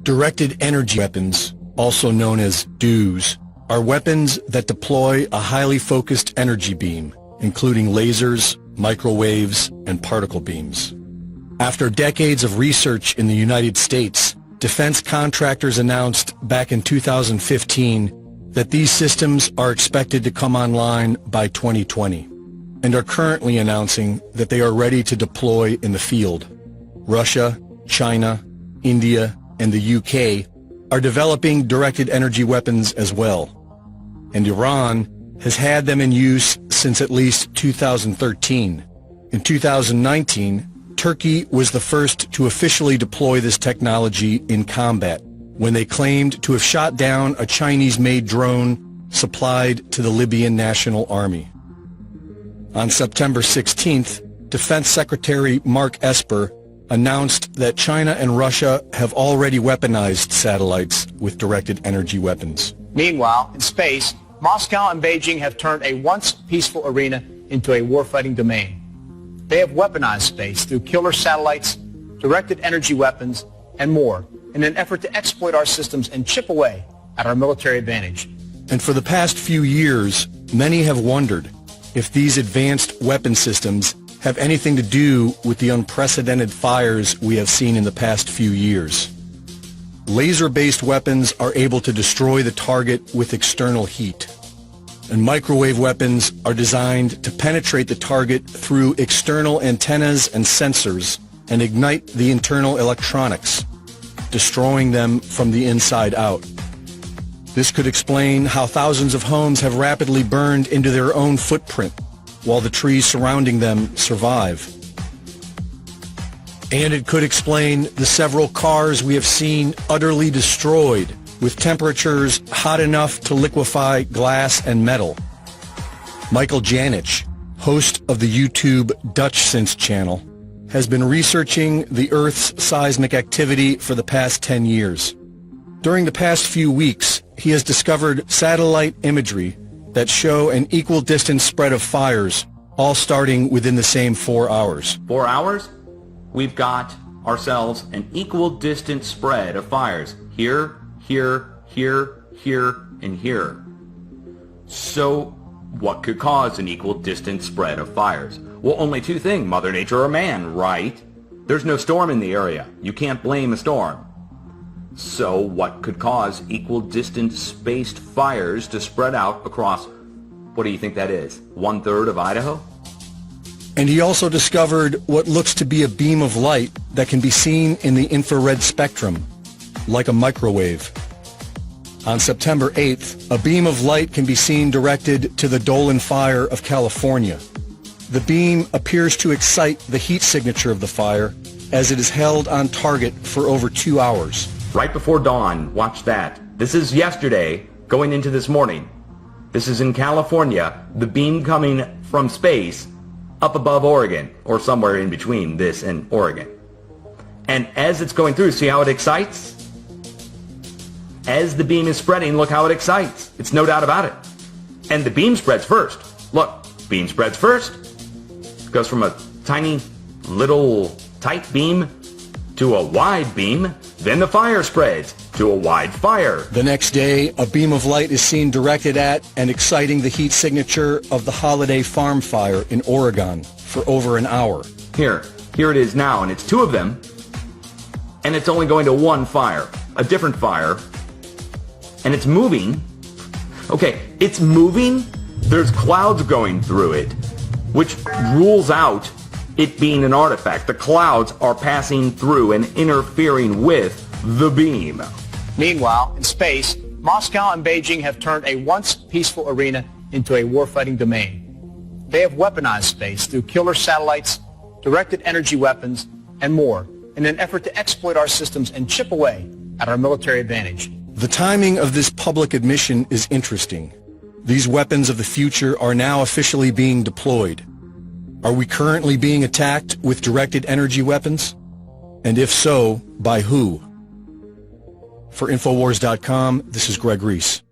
Directed energy weapons, also known as DEWs, are weapons that deploy a highly focused energy beam, including lasers, microwaves, and particle beams. After decades of research in the United States, defense contractors announced back in 2015 that these systems are expected to come online by 2020, and are currently announcing that they are ready to deploy in the field. Russia, China, India, and the UK are developing directed energy weapons as well, and Iran has had them in use since at least 2013. In 2019, Turkey was the first to officially deploy this technology in combat, when they claimed to have shot down a Chinese-made drone supplied to the Libyan National Army. On September 16th, Defense Secretary Mark Esper announced that China and Russia have already weaponized satellites with directed energy weapons. Meanwhile, in space, Moscow and Beijing have turned a once peaceful arena into a warfighting domain. They have weaponized space through killer satellites, directed energy weapons, and more in an effort to exploit our systems and chip away at our military advantage. And for the past few years, many have wondered if these advanced weapon systems have anything to do with the unprecedented fires we have seen in the past few years. Laser-based weapons are able to destroy the target with external heat, and microwave weapons are designed to penetrate the target through external antennas and sensors and ignite the internal electronics, destroying them from the inside out. This could explain how thousands of homes have rapidly burned into their own footprint, while the trees surrounding them survive. And it could explain the several cars we have seen utterly destroyed, with temperatures hot enough to liquefy glass and metal. Michael Janich, host of the YouTube Dutch Sense channel, has been researching the Earth's seismic activity for the past 10 years. During the past few weeks, he has discovered satellite imagery that show an equal distance spread of fires, all starting within the same 4 hours. 4 hours? We've got ourselves an equal distance spread of fires. Here, here, here, here, and here. So, what could cause an equal distance spread of fires? Well, only two things, Mother Nature or man, right? There's no storm in the area. You can't blame a storm. So, what could cause equal distance spaced fires to spread out across, what do you think that is, 1/3 of Idaho? And he also discovered what looks to be a beam of light that can be seen in the infrared spectrum, like a microwave. On September 8th, a beam of light can be seen directed to the Dolan Fire of California. The beam appears to excite the heat signature of the fire as it is held on target for over 2 hours. Right before dawn, watch that. This is yesterday, going into this morning. This is in California, the beam coming from space up above Oregon, or somewhere in between this and Oregon. And as it's going through, see how it excites? As the beam is spreading, look how it excites. It's no doubt about it. And the beam spreads first. Look, beam spreads first. It goes from a tiny, little, tight beam to a wide beam. Then the fire spreads to a wide fire. The next day, a beam of light is seen directed at and exciting the heat signature of the Holiday Farm Fire in Oregon for over an hour. Here it is now, and it's two of them, and it's only going to one fire, a different fire, and it's moving. Okay, it's moving. There's clouds going through it, which rules out it being an artifact. The clouds are passing through and interfering with the beam. Meanwhile, in space, Moscow and Beijing have turned a once peaceful arena into a warfighting domain. They have weaponized space through killer satellites, directed energy weapons, and more in an effort to exploit our systems and chip away at our military advantage. The timing of this public admission is interesting. These weapons of the future are now officially being deployed. Are we currently being attacked with directed energy weapons? And if so, by who? For Infowars.com, this is Greg Reese.